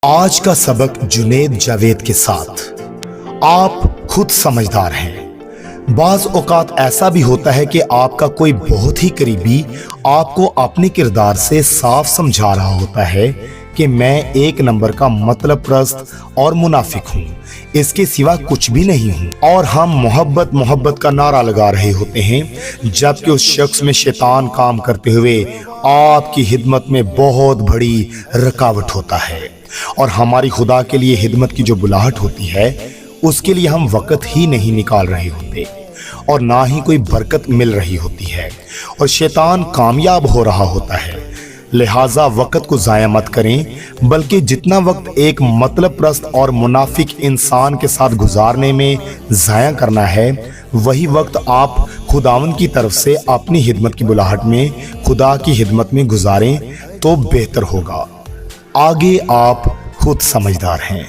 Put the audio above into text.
آج کا سبق جنید جاوید کے ساتھ آپ خود سمجھدار ہیں۔ بعض اوقات ایسا بھی ہوتا ہے کہ آپ کا کوئی بہت ہی قریبی آپ کو اپنے کردار سے صاف سمجھا رہا ہوتا ہے کہ میں ایک نمبر کا مطلب پرست اور منافق ہوں، اس کے سوا کچھ بھی نہیں ہوں، اور ہم محبت کا نعرہ لگا رہے ہوتے ہیں، جبکہ اس شخص میں شیطان کام کرتے ہوئے آپ کی خدمت میں بہت بڑی رکاوٹ ہوتا ہے، اور ہماری خدا کے لیے خدمت کی جو بلاہٹ ہوتی ہے اس کے لیے ہم وقت ہی نہیں نکال رہے ہوتے، اور نہ ہی کوئی برکت مل رہی ہوتی ہے، اور شیطان کامیاب ہو رہا ہوتا ہے۔ لہٰذا وقت کو ضائع مت کریں، بلکہ جتنا وقت ایک مطلب پرست اور منافق انسان کے ساتھ گزارنے میں ضائع کرنا ہے، وہی وقت آپ خداوند کی طرف سے اپنی خدمت کی بلاہٹ میں خدا کی خدمت میں گزاریں تو بہتر ہوگا۔ آگے آپ خود سمجھدار ہیں۔